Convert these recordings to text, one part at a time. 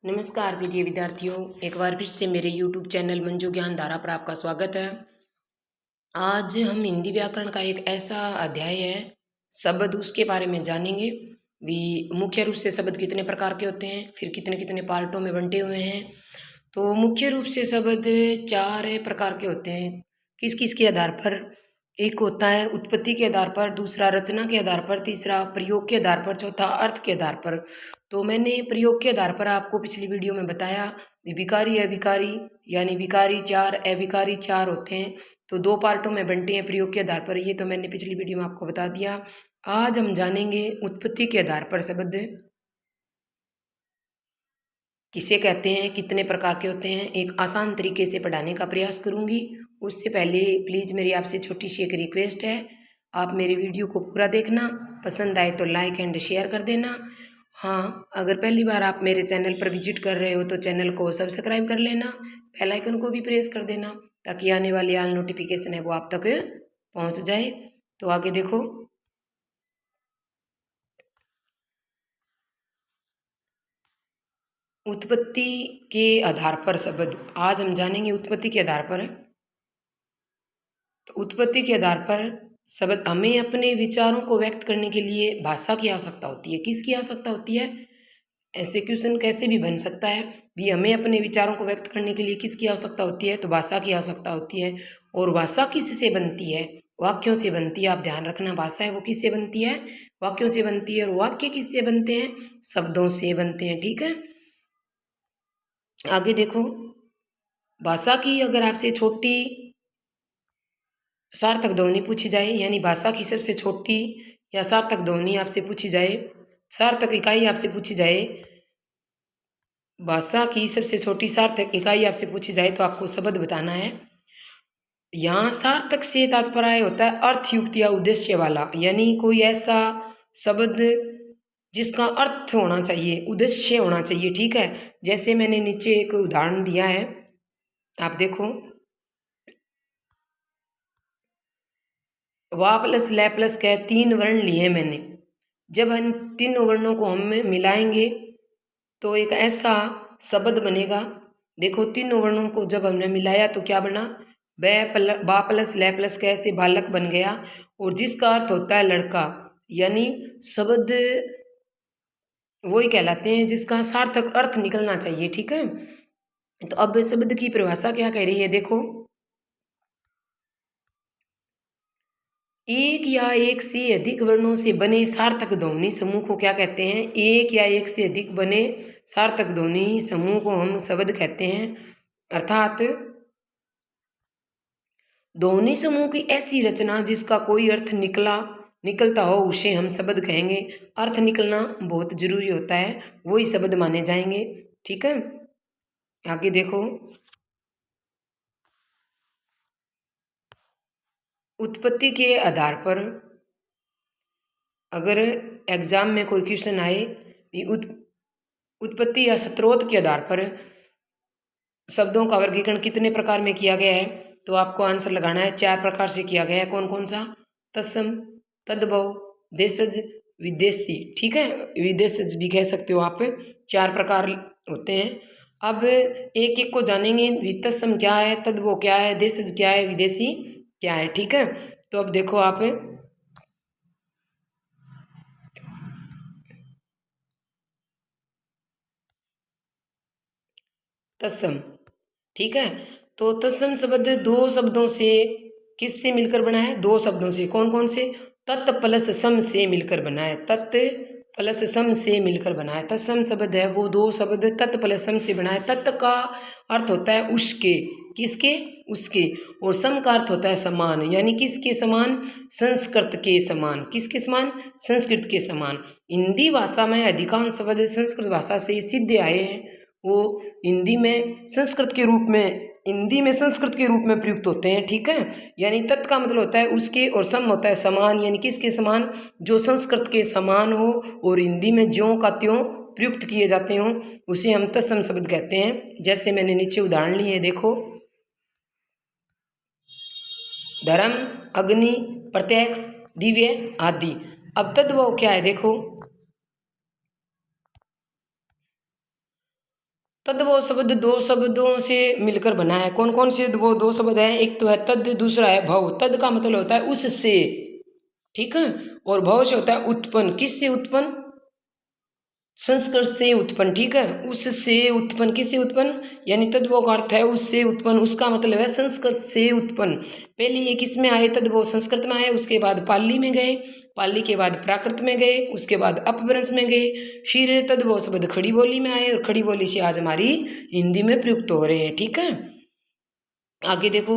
नमस्कार प्रिय विद्यार्थियों, एक बार फिर से मेरे YouTube चैनल मंजू ज्ञान धारा पर आपका स्वागत है। आज हम हिंदी व्याकरण का एक ऐसा अध्याय है, शब्द, उसके बारे में जानेंगे। भी मुख्य रूप से शब्द कितने प्रकार के होते हैं, फिर कितने कितने पार्टों में बंटे हुए हैं। तो मुख्य रूप से शब्द चार प्रकार के होते हैं। किस किस के आधार पर? एक होता है उत्पत्ति के आधार पर, दूसरा रचना के आधार पर, तीसरा प्रयोग के आधार पर, चौथा अर्थ के आधार पर। तो मैंने प्रयोग के आधार पर आपको पिछली वीडियो में बताया विकारी अविकारी, यानी विकारी चार अविकारी चार होते हैं। तो दो पार्टों में बंटे हैं प्रयोग के आधार पर, ये तो मैंने पिछली वीडियो में आपको बता दिया। आज हम जानेंगे उत्पत्ति के आधार पर शब्द किसे कहते हैं, कितने प्रकार के होते हैं, एक आसान तरीके से पढ़ाने का प्रयास करूंगी। उससे पहले प्लीज़ मेरी आपसे छोटी सी एक रिक्वेस्ट है, आप मेरे वीडियो को पूरा देखना, पसंद आए तो लाइक एंड शेयर कर देना। हाँ, अगर पहली बार आप मेरे चैनल पर विजिट कर रहे हो तो चैनल को सब्सक्राइब कर लेना, बेल आइकन को भी प्रेस कर देना, ताकि आने वाली ऑल नोटिफिकेशन है वो आप तक पहुँच जाए। तो आगे देखो, उत्पत्ति के आधार पर शब्द आज हम जानेंगे। उत्पत्ति के आधार पर, तो उत्पत्ति के आधार पर शब्द हमें अपने विचारों को व्यक्त करने के लिए भाषा की आवश्यकता होती है। किसकी आवश्यकता होती है? ऐसे क्वेश्चन कैसे भी बन सकता है भी, हमें अपने विचारों को व्यक्त करने के लिए किसकी आवश्यकता होती है? तो भाषा की आवश्यकता होती है। और भाषा किससे बनती है? वाक्यों से बनती है। आप ध्यान रखना, भाषा है वो किससे बनती है? वाक्यों से बनती है। और वाक्य किससे बनते हैं? शब्दों से बनते हैं। ठीक है, आगे देखो, भाषा की अगर आपसे छोटी सार्थक ध्वनि पूछी जाए, यानी भाषा की सबसे छोटी या सार्थक ध्वनि आपसे पूछी जाए, सार्थक इकाई आपसे पूछी जाए, भाषा की सबसे छोटी सार्थक इकाई आपसे पूछी जाए तो आपको शब्द बताना है। यहाँ सार्थक से तात्पर्य होता है अर्थयुक्त या उद्देश्य वाला, यानी कोई ऐसा शब्द जिसका अर्थ होना चाहिए, उद्देश्य होना चाहिए। ठीक है, जैसे मैंने नीचे एक उदाहरण दिया है, आप देखो, वा प्लस लै प्लस के तीन वर्ण लिए मैंने। जब हम तीनों वर्णों को हम मिलाएंगे तो एक ऐसा शब्द बनेगा। देखो, तीनों वर्णों को जब हमने मिलाया तो क्या बना? बा प्लस लै प्लस कै से बालक बन गया, और जिसका अर्थ होता है लड़का, यानी शब्द वही कहलाते हैं जिसका सार्थक अर्थ निकलना चाहिए। ठीक है, तो अब शब्द की परिभाषा क्या कह रही है, देखो, एक या एक से अधिक वर्णों से बने सार्थक ध्वनि समूह को क्या कहते हैं? एक या एक से अधिक बने सार्थक ध्वनि समूह को हम शब्द कहते हैं। अर्थात ध्वनि समूह की ऐसी रचना जिसका कोई अर्थ निकलता हो उसे हम शब्द कहेंगे। अर्थ निकलना बहुत जरूरी होता है, वही शब्द माने जाएंगे। ठीक है, आगे देखो, उत्पत्ति के आधार पर अगर एग्जाम में कोई क्वेश्चन आए, उत्पत्ति या स्रोत के आधार पर शब्दों का वर्गीकरण कितने प्रकार में किया गया है, तो आपको आंसर लगाना है। चार प्रकार से किया गया है। कौन कौन सा? तत्सम, तद्भव, देशज, विदेशी। ठीक है, विदेशज भी कह सकते हो आप। चार प्रकार होते हैं। अब एक एक को जानेंगे, तत्सम क्या है, तद्भव क्या है, देशज क्या है, विदेशी क्या है। ठीक है, तो अब देखो आप, तत्सम। ठीक है, तो तत्सम शब्द दो शब्दों से, किससे मिलकर बना है? दो शब्दों से। कौन कौन से? तत् प्लस सम से मिलकर बना है। तत् प्लस सम से मिलकर बना है। तत्सम शब्द है वो दो शब्द तत् प्लस सम से बना है। तत् का अर्थ होता है उसके, किसके? उसके। और सम का अर्थ होता है समान, यानी किसके समान? संस्कृत के समान। किसके समान? संस्कृत के समान। हिंदी भाषा में अधिकांश शब्द संस्कृत भाषा से सिद्ध आए हैं, वो हिंदी में संस्कृत के रूप में प्रयुक्त होते हैं। ठीक है, यानी तत् का मतलब होता है उसके, और सम होता है समान, यानी किसके समान? जो संस्कृत के समान हो और हिंदी में ज्यों का त्यों प्रयुक्त किए जाते हों, उसे हम तत्सम शब्द कहते हैं। जैसे मैंने नीचे उदाहरण लिए, देखो, धर्म, अग्नि, प्रत्यक्ष, दिव्य आदि। अब तद्भव क्या है, देखो, तद्भव शब्द दो शब्दों से मिलकर बना है। कौन कौन से वो दो शब्द हैं? एक तो है तद, दूसरा है भव। तद का मतलब होता है उससे, ठीक है, और भव से होता है उत्पन्न। किससे उत्पन्न? संस्कृत से उत्पन्न, ठीक है, उससे उत्पन्न। किससे उत्पन्न? यानी तद्भव का अर्थ है उससे उत्पन्न, उसका मतलब है संस्कृत से उत्पन्न। पहले ये किस में आए? तद्भव संस्कृत में आए, उसके बाद पाली में गए, पाली के बाद प्राकृत में गए, उसके बाद अपभ्रंश में गए, फिर तद्भव शब्द खड़ी बोली में आए, और खड़ी बोली से आज हमारी हिंदी में प्रयुक्त हो रहे हैं, ठीक है। आगे देखो,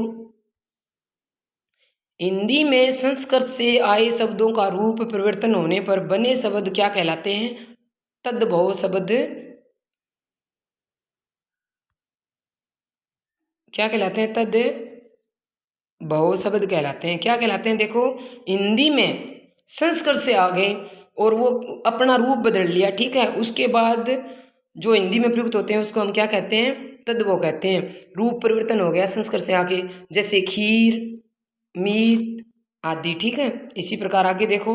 हिंदी में संस्कृत से आए शब्दों का रूप परिवर्तन होने पर बने शब्द क्या कहलाते हैं? तद्भव शब्द क्या कहलाते हैं? तद भव शब्द कहलाते हैं। क्या कहलाते हैं? देखो, हिंदी में संस्कृत से आ गए और वो अपना रूप बदल लिया, ठीक है, उसके बाद जो हिंदी में प्रयुक्त होते हैं उसको हम क्या कहते हैं? तद्भव कहते हैं। रूप परिवर्तन हो गया संस्कृत से आके, जैसे खीर, मीत आदि, ठीक है। इसी प्रकार आगे देखो,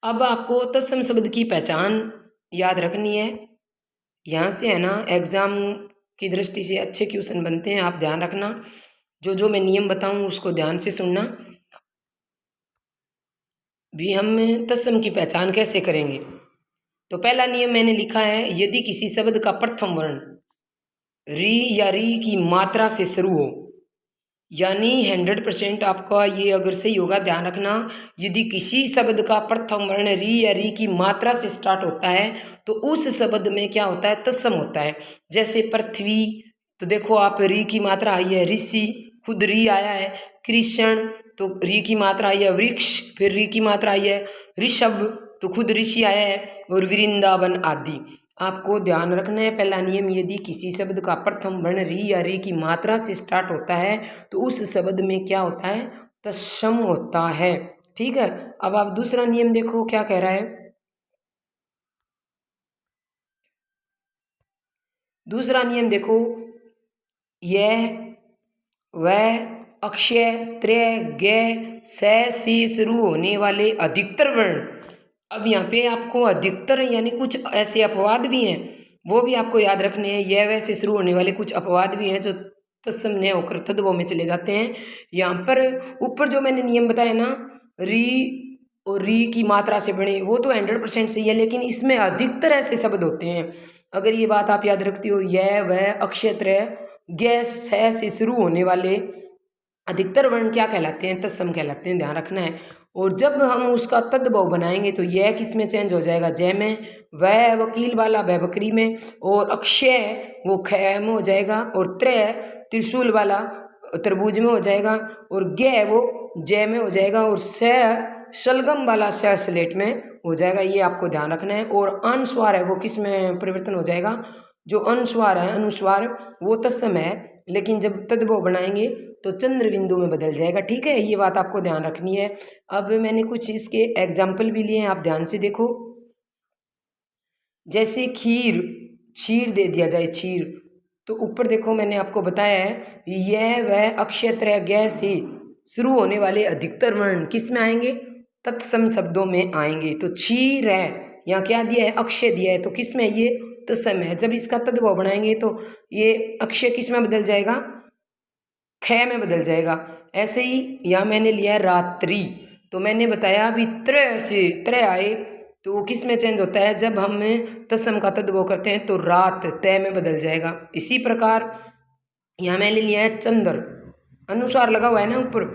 अब आपको तत्सम शब्द की पहचान याद रखनी है। यहाँ से है ना एग्जाम की दृष्टि से अच्छे क्वेश्चन बनते हैं, आप ध्यान रखना। जो जो मैं नियम बताऊँ उसको ध्यान से सुनना। भी हम तत्सम की पहचान कैसे करेंगे? तो पहला नियम मैंने लिखा है, यदि किसी शब्द का प्रथम वर्ण री या री की मात्रा से शुरू हो, यानी 100% आपका ये अगर सही होगा, ध्यान रखना, यदि किसी शब्द का प्रथम वर्ण री या री की मात्रा से स्टार्ट होता है तो उस शब्द में क्या होता है? तत्सम होता है। जैसे पृथ्वी, तो देखो आप री की मात्रा आई है, ऋषि खुद री आया है, कृष्ण तो री की मात्रा आई है, वृक्ष फिर री की मात्रा आई है, ऋषभ तो खुद ऋषि आया है, और वृंदावन आदि। आपको ध्यान रखना है पहला नियम, यदि किसी शब्द का प्रथम वर्ण री या री की मात्रा से स्टार्ट होता है तो उस शब्द में क्या होता है? तत्सम होता है, ठीक है। अब आप दूसरा नियम देखो क्या कह रहा है। दूसरा नियम देखो, यह वह अक्षय त्रय गे से शुरू होने वाले अधिकतर वर्ण। अब यहाँ पे आपको अधिकतर यानी कुछ ऐसे अपवाद भी हैं, वो भी आपको याद रखने हैं। यह वह से शुरू होने वाले कुछ अपवाद भी हैं जो तत्सम न होकर तद्भव में चले जाते हैं। यहाँ पर ऊपर जो मैंने नियम बताया ना, री और री की मात्रा से बने, वो तो 100% सही है, लेकिन इसमें अधिकतर ऐसे शब्द होते हैं। अगर ये बात आप याद रखती हो, यह वह अक्षय त्रय गैस से शुरू होने वाले अधिकतर वर्ण क्या कहलाते हैं? तत्सम कहलाते हैं, ध्यान रखना है। और जब हम उसका तद्भव बनाएंगे तो यह किस में चेंज हो जाएगा? जय में, वह वकील वाला वह बकरी में, और अक्षय वो खय में हो जाएगा, और त्रय त्रिशूल वाला तरबूज में हो जाएगा, और गे वो जय में हो जाएगा, और स शलगम वाला स स्लेट में हो जाएगा। ये आपको ध्यान रखना है। और अनुस्वार है वो किस में परिवर्तन हो जाएगा? जो अनुस्वार है, अनुस्वार वो तत्सम है, लेकिन जब तद्भव बनाएंगे तो चंद्र बिंदु में बदल जाएगा, ठीक है। ये बात आपको ध्यान रखनी है। अब मैंने कुछ इसके एग्जाम्पल भी लिए हैं, आप ध्यान से देखो। जैसे खीर, क्षीर दे दिया जाए, क्षीर, तो ऊपर देखो मैंने आपको बताया है, यह वह अक्षय त्रय ग से शुरू होने वाले अधिकतर वर्ण किस में आएंगे? तत्सम शब्दों में आएंगे। तो क्षीर है, यहाँ क्या दिया है? अक्षय दिया है, तो किस में? ये तत्सम है। जब इसका तद्भव बनाएंगे तो ये अक्षय किस में बदल जाएगा? ख में बदल जाएगा। ऐसे ही यहाँ मैंने लिया है रात्रि, तो मैंने बताया अभी त्रय से त्रय आए तो वो किस में चेंज होता है? जब हम तत्सम का तद्भव करते हैं तो रात तय में बदल जाएगा। इसी प्रकार यहाँ मैंने लिया है चंद्र, अनुसार लगा हुआ है ना ऊपर,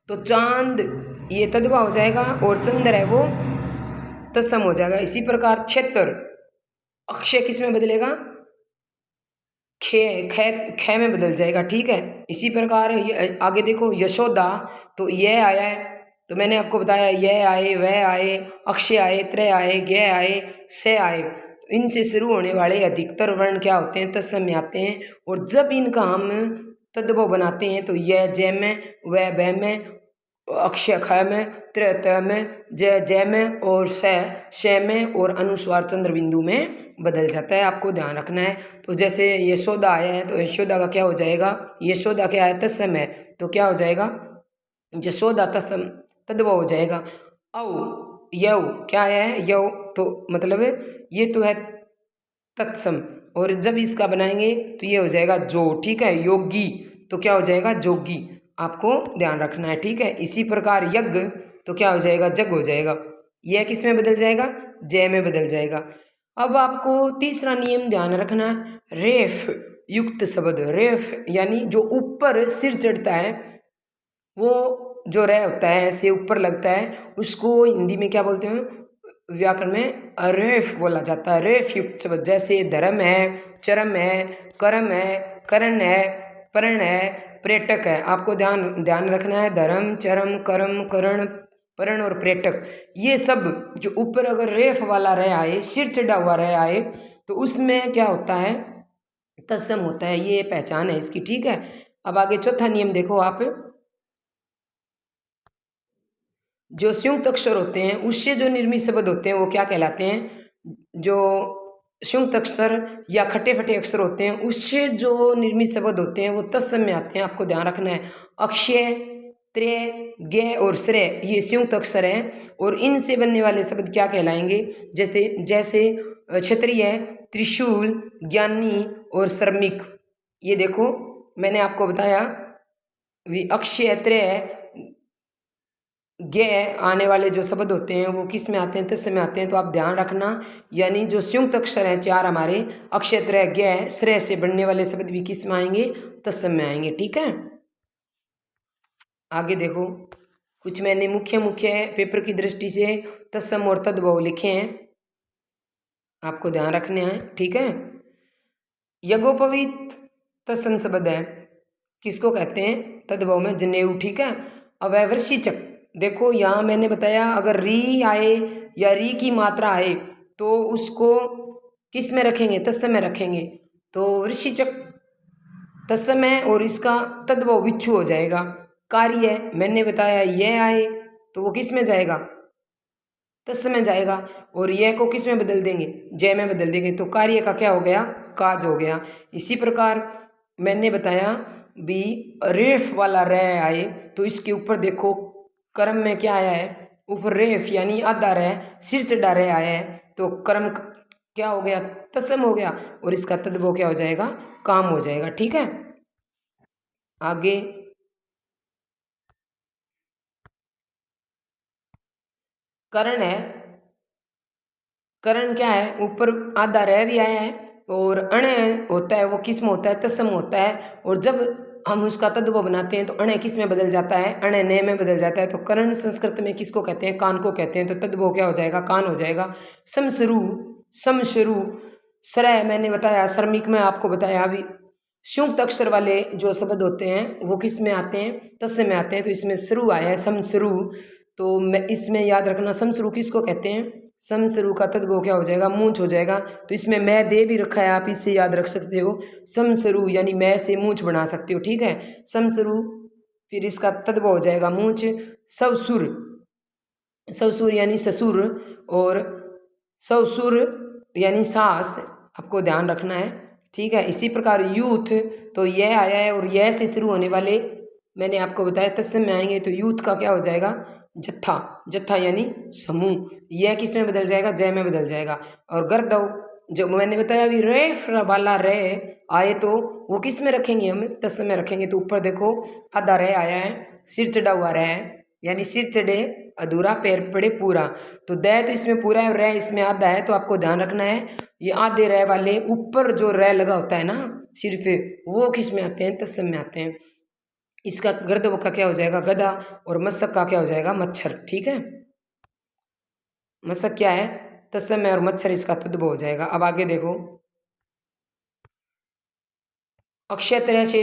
तो चांद ये तद्भव हो जाएगा, और चंद्र है वो तत्सम हो जाएगा। इसी प्रकार क्षेत्र, अक्षय किस में बदलेगा? खे खे खे में बदल जाएगा, ठीक है। इसी प्रकार ये आगे देखो, यशोदा, तो यह आया है, तो मैंने आपको बताया यह आए, वह आए, अक्षय आए, त्रय आए, गे आए, से आए, तो इनसे शुरू होने वाले अधिकतर वर्ण क्या होते हैं? तत्सम में आते हैं। और जब इनका हम तद्भव बनाते हैं तो यह जय में, वह में, अक्षय ख में, त्रय तय में, जय जय में, और श में, और अनुस्वार चंद्र बिंदु में बदल जाता है। आपको ध्यान रखना है। तो जैसे यशोदा आया है तो यशोदा का क्या हो जाएगा? यशोदा क्या है? तत्सम है, तो क्या हो जाएगा? यशोदा तत्सम तद्भव हो जाएगा। औ यव क्या है? यव तो मतलब ये तो है तत्सम। और जब इसका बनाएंगे तो ये हो जाएगा जो, ठीक है। योगी तो क्या हो जाएगा, जोगी। आपको ध्यान रखना है, ठीक है। इसी प्रकार यज्ञ तो क्या हो जाएगा, जग हो जाएगा। यह किस में बदल जाएगा, जय में बदल जाएगा। अब आपको तीसरा नियम ध्यान रखना है, रेफ युक्त शब्द। रेफ यानी जो ऊपर सिर चढ़ता है, वो जो रे होता है ऐसे ऊपर लगता है, उसको हिंदी में क्या बोलते हैं, व्याकरण में रेफ बोला जाता है। रेफ युक्त शब्द जैसे धर्म है, चरम है, कर्म है, करण है, पर्ण है, पर्यटक है। आपको ध्यान ध्यान रखना है, धर्म, चरम, कर्म, करण, पर्ण और पर्यटक, ये सब जो ऊपर अगर रेफ वाला रह आए, सिर चढ़ा हुआ रह आए, तो उसमें क्या होता है, तत्सम होता है। ये पहचान है इसकी, ठीक है। अब आगे चौथा नियम देखो आप, जो संयुक्त अक्षर होते हैं उससे जो निर्मित शब्द होते हैं वो क्या कहलाते हैं, जो संयुक्त अक्षर या खट्टे फटे अक्षर होते हैं उससे जो निर्मित शब्द होते हैं वो तत्सम में आते हैं। आपको ध्यान रखना है, अक्षय, त्रेय, ज्ञ और श्रेय ये संयुक्त अक्षर हैं, और इनसे बनने वाले शब्द क्या कहलाएंगे, जैसे जैसे क्षत्रिय, त्रिशूल, ज्ञानी और श्रमिक। ये देखो मैंने आपको बताया, अक्षय, त्रेय, ज्ञ आने वाले जो शब्द होते हैं वो किस में आते हैं, तत्सम में आते हैं। तो आप ध्यान रखना, यानी जो संयुक्त अक्षर हैं चार हमारे, अक्षय, त्रेय, ज्ञ, श्रेय से बनने वाले शब्द भी किस में आएंगे, तत्सम में आएंगे, ठीक है। आगे देखो, कुछ मैंने मुख्य मुख्य पेपर की दृष्टि से तत्सम और तद्भव लिखे हैं, आपको ध्यान रखने हैं, ठीक है। यज्ञोपवीत तत्सम शब्द है, किसको कहते हैं, तद्भव में जनेऊ, ठीक है। अब है वृश्चिचक। देखो यहाँ मैंने बताया अगर री आए या री की मात्रा आए तो उसको किस में रखेंगे, तत्सम में रखेंगे। तो वृश्चिचक तत्सम है और इसका तद्भव विच्छू हो जाएगा। कार्य मैंने बताया यह आए तो वो किस में जाएगा, तत्सम में जाएगा, और यह को किस में बदल देंगे, जय में बदल देंगे, तो कार्य का क्या हो गया, काज हो गया। इसी प्रकार मैंने बताया भी रेफ वाला रे आए तो इसके ऊपर देखो कर्म में क्या आया है, ऊपर रेफ यानी आधा रे, सिर चढ़ा रे आया है, तो कर्म क्या हो गया, तत्सम हो गया, और इसका तद्भव क्या हो जाएगा, काम हो जाएगा, ठीक है। आगे करण है, करण क्या है, ऊपर आधा रह भी आया है, और अण होता है वो किस में होता है, तत्सम होता है, और जब हम उसका तद्भव बनाते हैं तो अण किस में बदल जाता है, अण ने में बदल जाता है। तो करण संस्कृत में किसको कहते हैं, कान को कहते हैं, तो तद्भव क्या हो जाएगा, कान हो जाएगा। समशरु, समशरु, सरय मैंने बताया, श्रमिक में आपको बताया अभी। संयुक्त अक्षर वाले जो शब्द होते हैं वो किस में आते हैं, तत्सम में आते हैं, तो इसमें शुरू आया है समशरु, तो मैं इसमें याद रखना समशरु किसको कहते हैं, समशरु का तद्भव क्या हो जाएगा, मूंछ हो जाएगा। तो इसमें मैं दे भी रखा है, आप इससे याद रख सकते हो, समशरु यानी मैं से मूंछ बना सकते हो, ठीक है। समशरु, फिर इसका तद्भव हो जाएगा मूंछ। सवसुर, ससुर यानी ससुर, और ससुर यानी सास, आपको ध्यान रखना है, ठीक है। इसी प्रकार यूथ, तो यह आया है और यह से शुरू होने वाले मैंने आपको बताया तत्सम में आएंगे, तो यूथ का क्या हो जाएगा, जत्था, जत्था यानी समूह, यह किस में बदल जाएगा, जय में बदल जाएगा। और गर्दव जो मैंने बताया अभी, रे वाला रे आए तो वो किस में रखेंगे, हम तत्सम में रखेंगे। तो ऊपर देखो आधा रे आया है, सिर चढ़ा हुआ रे है, यानी सिर चढ़े अधूरा पैर पड़े पूरा, तो दै तो इसमें पूरा है, रै इसमें आधा है, तो आपको ध्यान रखना है ये आधे रै वाले ऊपर जो रै लगा होता है ना सिर पे, वो किस में आते हैं, तत्सम में आते हैं। इसका गर्दव का क्या हो जाएगा, गधा, और मशक का क्या हो जाएगा, मच्छर, ठीक है। मशक क्या है, तत्सम में, और मच्छर इसका तद्भव हो जाएगा। अब आगे देखो, अक्षय तरह से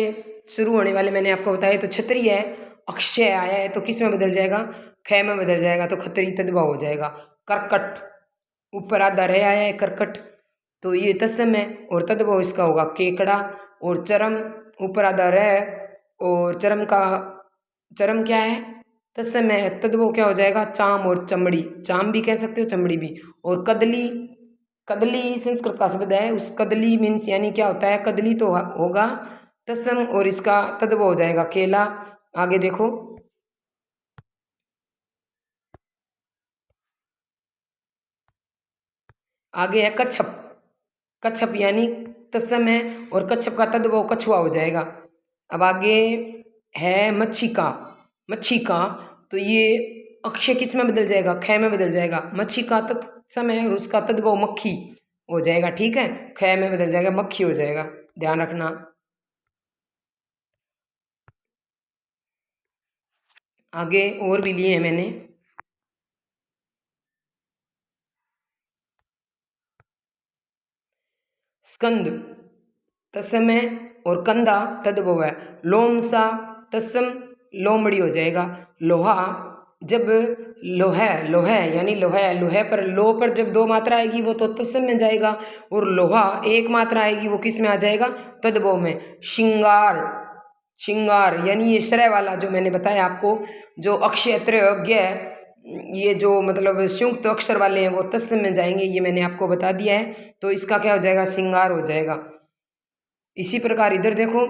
शुरू होने वाले मैंने आपको बताया, तो क्षत्रिय है, अक्षय आया है तो किस में बदल जाएगा, ख में बदल जाएगा, तो खत्री तद्भव हो जाएगा। कर्कट, ऊपर आधा रह आया है कर्कट, तो ये तत्सम है, और तद्भव इसका होगा केकड़ा। और चरम, ऊपर आधा रह, और चरम का, चरम क्या है, तत्सम है, तद्भव क्या हो जाएगा, चाम और चमड़ी, चाम भी कह सकते हो चमड़ी भी। और कदली, कदली संस्कृत का शब्द है, उस कदली मीन्स यानी क्या होता है, कदली तो होगा तत्सम, और इसका तद्भव हो जाएगा केला। आगे देखो, आगे है कच्छप, कच्छप यानी तत्सम है, और कच्छप का तद्भव कछुआ हो जाएगा। अब आगे है मच्छी का। मच्छी का तो ये अक्षय किस में बदल जाएगा, ख में बदल जाएगा। मच्छी का तत्सम है और उसका तद्भव मक्खी हो जाएगा, ठीक है, ख में बदल जाएगा, मक्खी हो जाएगा, ध्यान रखना। आगे और भी लिए हैं मैंने। स्कंद तत्सम है और कंधा तद्भव है। लोमसा तत्सम लोमड़ी हो जाएगा। लोहा जब लोहे लोहे यानी लोहे लोहे पर लो पर जब दो मात्रा आएगी वो तो तत्सम में जाएगा, और लोहा एक मात्रा आएगी वो किस में आ जाएगा, तद्भव में। श्रृंगार श्रृंगार यानी ये श्रय वाला जो मैंने बताया आपको, जो अक्षय त्रय ये जो मतलब संयुक्त अक्षर वाले हैं वो तत्सम में जाएंगे, ये मैंने आपको बता दिया है। तो इसका क्या हो जाएगा, श्रृंगार हो जाएगा। इसी प्रकार इधर देखो,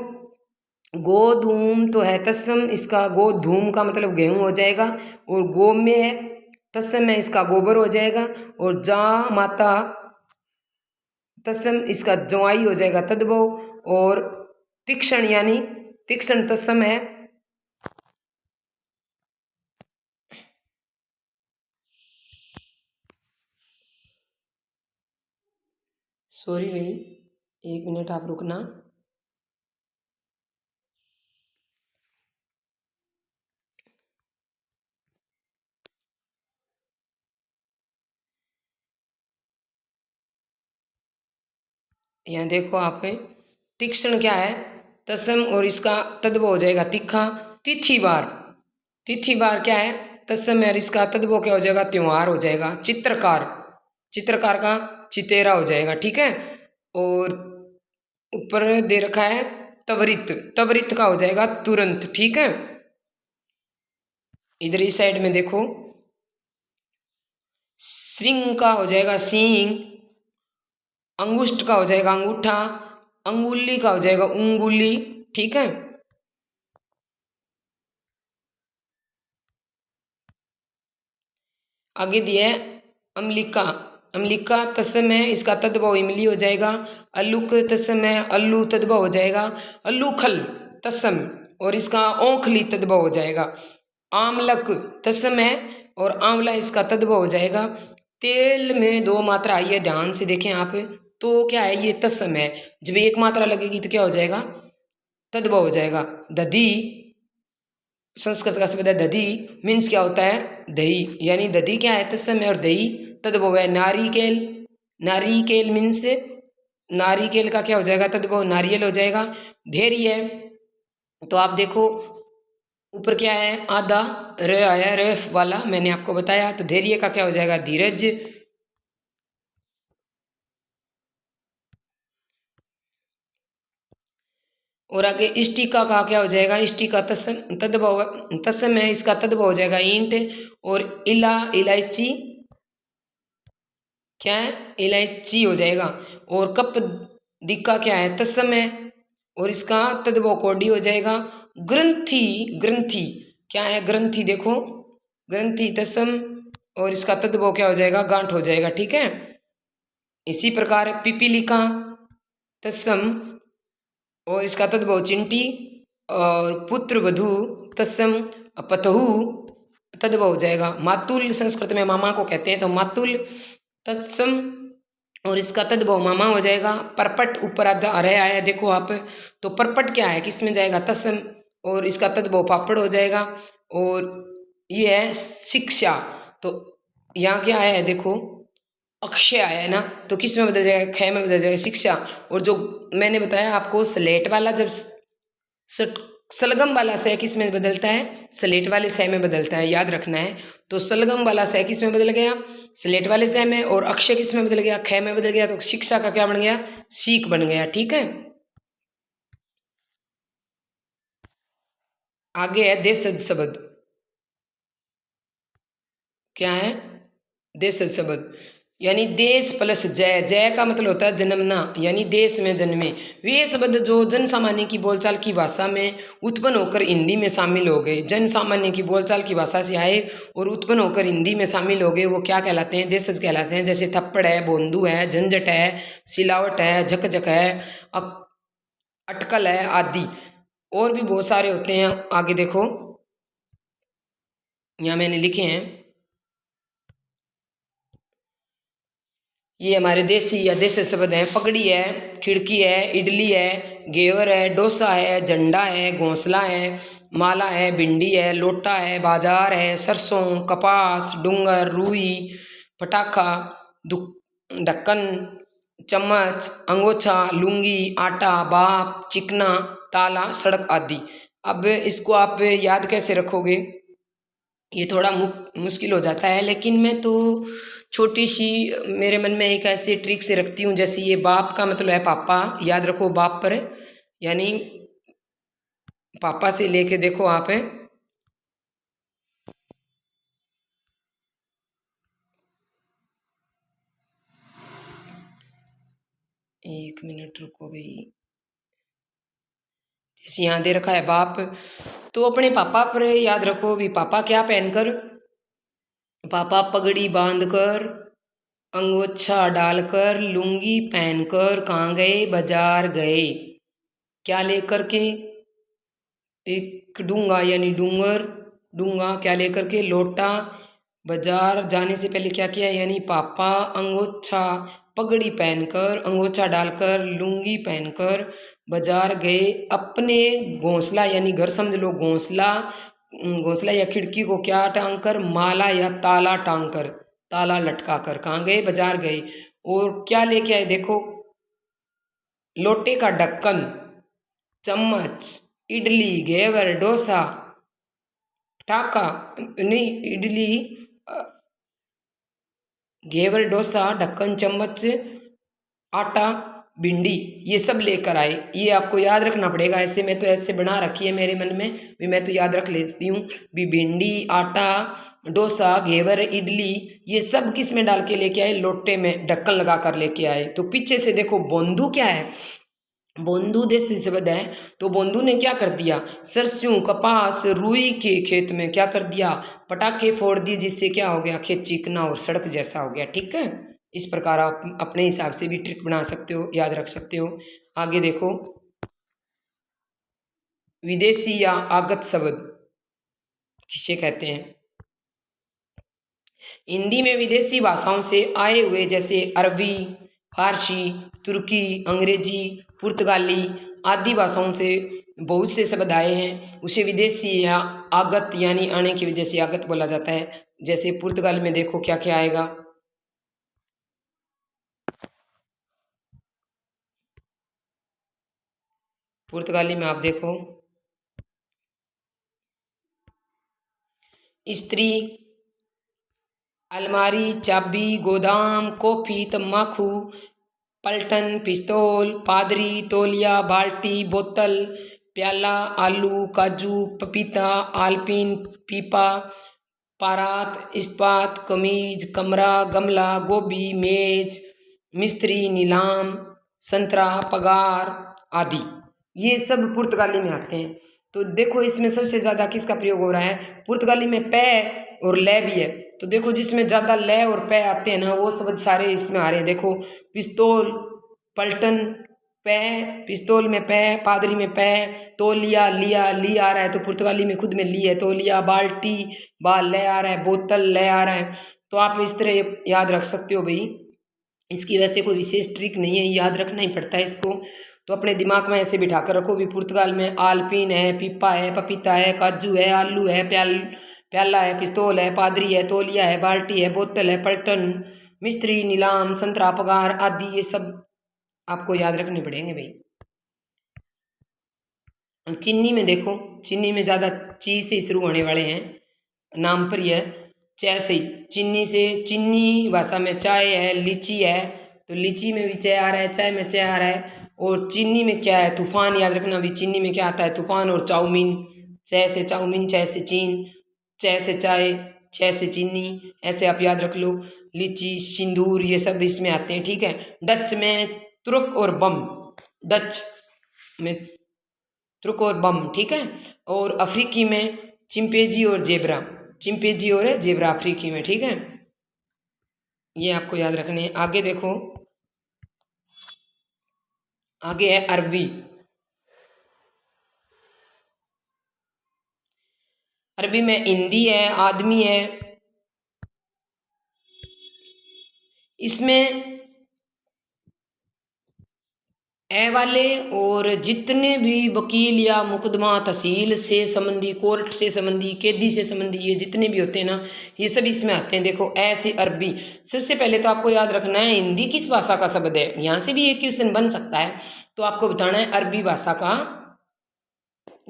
गोधूम तो है तत्सम, इसका गोधूम का मतलब गेहूं हो जाएगा, और गो में तत्सम में इसका गोबर हो जाएगा, और जा माता तत्सम इसका ज्वाई हो जाएगा तद्भव, और तीक्ष्ण यानी तीक्ष्ण तत्सम है। सॉरी भाई, 1 मिनट आप रुकना। यहाँ देखो आप, तीक्ष्ण क्या है, तत्सम, और इसका तद्भव हो जाएगा तीखा। तिथिवार तिथिवार क्या है, तत्सम है, और इसका तद्भव क्या हो जाएगा, त्योहार हो जाएगा। चित्रकार चित्रकार का चितेरा हो जाएगा, ठीक है। और ऊपर दे रखा है त्वरित, त्वरित का हो जाएगा तुरंत, ठीक है। इधर इस साइड में देखो, श्रृंग का हो जाएगा सींग, अंगुष्ठ का हो जाएगा अंगूठा, अंगुली का हो जाएगा उंगुली, ठीक है। आगे दिया है अम्लिका। अम्लिका तत्सम है, इसका तद्भव इमली हो जाएगा। अल्लुक तत्सम है, अल्लू तद्भव हो जाएगा। अल्लूखल तत्सम, और इसका औंखली तद्भव हो जाएगा। आमलक तत्सम है, और आंवला इसका तद्भव हो जाएगा। तेल में दो मात्रा आई है, ध्यान से देखें आप, तो क्या है, ये तत्सम है। जब एक मात्रा लगेगी तो क्या हो जाएगा, तद्भव हो जाएगा। दधी संस्कृत का शब्द है दधी, मीन्स क्या होता है, दही, यानी दधी क्या है, तत्सम है, और दही तद्भव है। नारिकेल नारिकेल मीन्स नारिकेल का क्या हो जाएगा, तद्भव नारियल हो जाएगा। धैर्य तो आप देखो ऊपर क्या है, आधा र आया, रेफ वाला मैंने आपको बताया, तो धैर्य का क्या हो जाएगा, धीरज। और आगे इष्टिका का क्या हो जाएगा, इष्टिका तत्सम तद्भव तत्सम है, इसका तद्भव हो जाएगा ईंट। और इलायची क्या है, इलायची हो जाएगा। और कप दिक्का क्या है, तत्सम है, और इसका तद्भव कोडी हो जाएगा। ग्रंथि ग्रंथि क्या है, ग्रंथि देखो, ग्रंथि तत्सम, और इसका तद्भव क्या हो जाएगा, गांठ हो जाएगा, ठीक है। इसी प्रकार पिपीलिका तत्सम, और इसका तद्भव चिंटी, और पुत्र वधु तत्सम पतहु तद्भव हो जाएगा। मातुल संस्कृत में मामा को कहते हैं, तो मातुल तत्सम, और इसका तद्भव मामा हो जाएगा। परपट ऊपर आधा रह आया देखो आप, तो परपट क्या है, किस में जाएगा, तत्सम, और इसका तद्भव पापड़ हो जाएगा। और ये है शिक्षा, तो यहाँ क्या आया है देखो, अक्षय आया है ना, तो किस में बदल जाएगा, ख में बदल जाएगा, शिक्षा। और जो मैंने बताया आपको स्लेट वाला, जब सलगम वाला सह किस में बदलता है, स्लेट वाले सह में बदलता है, याद रखना है। तो सलगम वाला सह किस में बदल गया, स्लेट वाले सह में, और अक्षय किस में बदल गया, ख में बदल गया, तो शिक्षा का क्या बन गया, सीख बन गया, ठीक है। आगे है देशज शब्द। क्या है, देशज शब्द, यानी देश प्लस जय, जय का मतलब होता है जन्मना, यानी देश में जन्मे। वे शब्द जो जन सामान्य की बोलचाल की भाषा में उत्पन्न होकर हिंदी में शामिल हो गए, जन सामान्य की बोलचाल की भाषा से आए और उत्पन्न होकर हिंदी में शामिल हो गए, वो क्या कहलाते हैं? देशज कहलाते हैं। जैसे थप्पड़ है, बोंदू है, झंझट है, सिलावट है, झकझक है, अटकल है आदि। और भी बहुत सारे होते हैं। आगे देखो, यहाँ मैंने लिखे हैं, ये हमारे देसी या देसी शब्द हैं। पगड़ी है, खिड़की है, इडली है, घेवर है, डोसा है, झंडा है, घोंसला है, माला है, भिंडी है, लोटा है, बाजार है, सरसों, कपास, डूंगर, रुई, पटाखा, ढक्कन, चम्मच, अंगोछा, लुंगी, आटा, बाप, चिकना, ताला, सड़क आदि। अब इसको आप याद कैसे रखोगे? ये थोड़ा मुश्किल हो जाता है, लेकिन मैं तो छोटी सी मेरे मन में एक ऐसी ट्रिक से रखती हूँ। जैसे ये बाप का मतलब है पापा, याद रखो बाप पर, यानी पापा से लेके देखो आप है, एक मिनट रुको भाई। जैसे यहाँ दे रखा है बाप, तो अपने पापा पर याद रखो भी, पापा क्या पहनकर? पापा पगड़ी बांधकर, अंगोछा डालकर, लुंगी पहनकर कहाँ गए? बाजार गए। क्या लेकर के? एक डूंगा यानी डूंगर, डूंगा क्या लेकर के? लोटा। बाजार जाने से पहले क्या किया? यानी पापा अंगोछा, पगड़ी पहनकर, अंगोछा डालकर, लुंगी पहनकर बाजार गए। अपने घोंसला यानी घर समझ लो, घोंसला, घोंसला या खिड़की को क्या टांग कर? माला या ताला टांग कर, ताला लटका कर कहाँ गए? बाजार गए। और क्या लेके आए? देखो, लोटे का ढक्कन, चम्मच, इडली, घेवर, डोसा, टाका, नहीं इडली, घेवर, डोसा, ढक्कन, चम्मच, आटा, भिंडी, ये सब लेकर आए। ये आपको याद रखना पड़ेगा। ऐसे मैं तो ऐसे बना रखी है मेरे मन में भी, मैं तो याद रख लेती हूँ भी। भिंडी, आटा, डोसा, घेवर, इडली, ये सब किस में डाल के लेके आए? लोटे में ढक्कन लगा कर लेके आए। तो पीछे से देखो, बोंदू क्या है? बोंदू देसी शब्द है। तो बोंदू ने क्या कर दिया? सरसों, कपास, रुई के खेत में क्या कर दिया? पटाखे फोड़ दिए, जिससे क्या हो गया? खेत चिकना और सड़क जैसा हो गया। ठीक है, इस प्रकार आप अपने हिसाब से भी ट्रिक बना सकते हो, याद रख सकते हो। आगे देखो, विदेशी या आगत शब्द किसे कहते हैं? हिंदी में विदेशी भाषाओं से आए हुए, जैसे अरबी, फारसी, तुर्की, अंग्रेजी, पुर्तगाली आदि भाषाओं से बहुत से शब्द आए हैं, उसे विदेशी या आगत यानी आने की वजह से आगत बोला जाता है। जैसे पुर्तगाल में देखो क्या क्या आएगा। पुर्तगाली में आप देखो, स्त्री, अलमारी, चाबी, गोदाम, कॉफी, तम्बाकू, पलटन, पिस्तौल, पादरी, तौलिया, बाल्टी, बोतल, प्याला, आलू, काजू, पपीता, आलपीन, पीपा, पारात, इस्पात, कमीज, कमरा, गमला, गोभी, मेज, मिस्त्री, नीलाम, संतरा, पगार आदि। ये सब पुर्तगाली में आते हैं। तो देखो, इसमें सबसे ज़्यादा किसका प्रयोग हो रहा है? पुर्तगाली में पै और लै भी है। तो देखो, जिसमें ज़्यादा लै और पै आते हैं ना, वो शब्द सारे इसमें आ रहे हैं। देखो, पिस्तौल, पलटन, पै, पिस्तौल में पै, पादरी में पै, तौलिया, लिया, ली आ रहा है, तो पुर्तगाली में खुद में ली है। तौलिया, बाल्टी, बाल ले आ रहा है, बोतल ले आ रहा है। तो आप इस तरह याद रख सकते हो भाई। इसकी वैसे कोई विशेष ट्रिक नहीं है, याद रखना ही पड़ता है इसको। तो अपने दिमाग में ऐसे बिठा कर रखो भी, पुर्तगाल में आलपीन है, पीपा है, पपीता है, काजू है, आलू है, प्याला है, पिस्तौल है, पादरी है, तौलिया है, बाल्टी है, बोतल है, पलटन, मिस्त्री, नीलाम, संतरा, पगार आदि, ये सब आपको याद रखने पड़ेंगे भाई। चीनी में देखो, चीनी में ज़्यादा ची से शुरू होने वाले हैं, नाम पर ही है। च से, चीनी से, चीनी भाषा में चाय है, लीची है, तो लीची में भी च आ रहा है, चाय में च आ रहा है। और चीनी में क्या है? तूफान, याद रखना भी, चीनी में क्या आता है? तूफान। और चाउमीन, च से चाउमीन, च से चीन, च से चाय, छ से चीनी, ऐसे आप याद रख लो। लीची, सिंदूर, ये सब इसमें आते हैं, ठीक है। डच में तुर्क और बम, डच में तुर्क और बम, ठीक है। और अफ्रीकी में चिंपेजी और जेबरा, चिंपेजी और जेबरा अफ्रीकी में, ठीक है। ये आपको याद रखने हैं। आगे देखो, आगे है अरबी। अरबी में हिंदी है, आदमी है, इसमें ए वाले और जितने भी वकील या मुकदमा तहसील से संबंधी, कोर्ट से संबंधी, कैदी से संबंधी, ये जितने भी होते हैं ना, ये सब इसमें आते हैं। देखो ऐसे अरबी, सबसे पहले तो आपको याद रखना है हिंदी किस भाषा का शब्द है। यहाँ से भी एक क्वेश्चन बन सकता है, तो आपको बताना है अरबी भाषा का,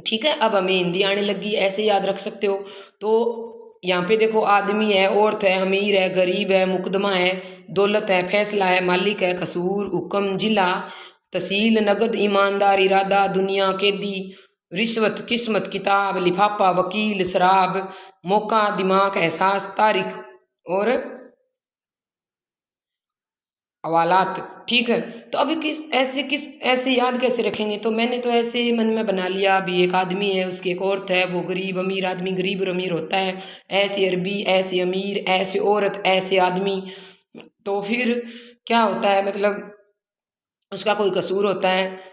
ठीक है। अब हमें हिंदी आने लगी, ऐसे याद रख सकते हो। तो यहाँ पे देखो आदमी है, औरत है, अमीर है, गरीब है, मुकदमा है, दौलत है, फैसला है, मालिक है, कसूर, हुक्म, जिला, तहसील, नगद, ईमानदार, इरादा, दुनिया, कैदी, रिश्वत, किस्मत, किताब, लिफाफा, वकील, शराब, मौका, दिमाग, एहसास, तारीख और हवालात, ठीक है। तो अभी किस ऐसे याद कैसे रखेंगे, तो मैंने तो ऐसे मन में बना लिया। अभी एक आदमी है, उसकी एक औरत है, वो गरीब अमीर, आदमी गरीब और अमीर होता है, ऐसे अरबी, ऐसे अमीर, ऐसे औरत, ऐसे आदमी। तो फिर क्या होता है, मतलब उसका कोई कसूर होता है,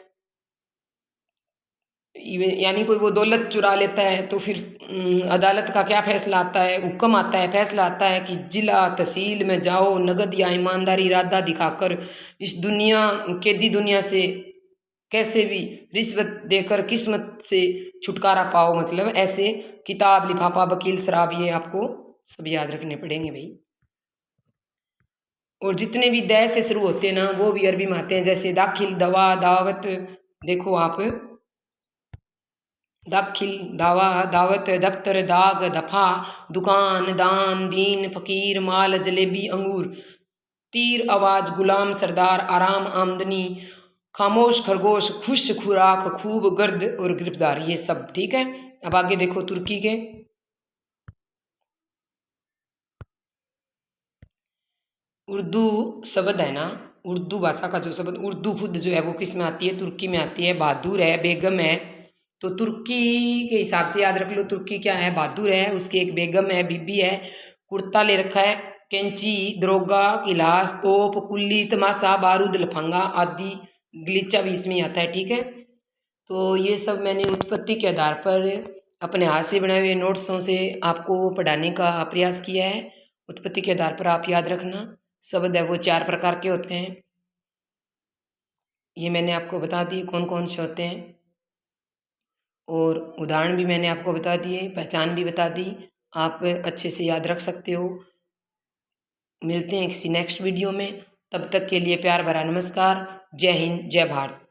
यानी कोई वो दौलत चुरा लेता है, तो फिर अदालत का क्या फैसला आता है, हुक्म आता है, फैसला आता है कि जिला तहसील में जाओ, नगद या ईमानदारी इरादा दिखाकर इस दुनिया, कैदी दुनिया से कैसे भी रिश्वत देकर किस्मत से छुटकारा पाओ, मतलब ऐसे किताब, लिफाफा, वकील, शराब, ये आपको सब याद रखने पड़ेंगे भाई। और जितने भी दै से शुरू होते हैं ना, वो भी अरबी में आते हैं, जैसे दाखिल, दवा, दावत। देखो आप, दाखिल, दावा, दावत, दफ्तर, दाग, दफा, दुकान, दान, दीन, फकीर, माल, जलेबी, अंगूर, तीर, आवाज, गुलाम, सरदार, आराम, आमदनी, खामोश, खरगोश, खुश, खुराक, खूब, गर्द और गिरफ्तार, ये सब, ठीक है। अब आगे देखो तुर्की के। उर्दू शब्द है ना, उर्दू भाषा का जो शब्द, उर्दू खुद जो है वो किस में आती है, तुर्की में आती है। बहादुर है, बेगम है, तो तुर्की के हिसाब से याद रख लो, तुर्की क्या है, बहादुर है, उसकी एक बेगम है, बीबी है, कुर्ता ले रखा है, कैंची, दरोगा, गिलास, तोप, कुल्ली, तमाशा, बारूद, लफंगा आदि, गलीचा भी इसमें आता है, ठीक है। तो ये सब मैंने उत्पत्ति के आधार पर अपने हाथ से बनाए हुए नोट्सों से आपको पढ़ाने का प्रयास किया है। उत्पत्ति के आधार पर आप याद रखना, शब्द है वो 4 प्रकार के होते हैं, ये मैंने आपको बता दिए कौन कौन से होते हैं, और उदाहरण भी मैंने आपको बता दिए, पहचान भी बता दी, आप अच्छे से याद रख सकते हो। मिलते हैं किसी नेक्स्ट वीडियो में, तब तक के लिए प्यार भरा नमस्कार। जय हिंद, जय भारत।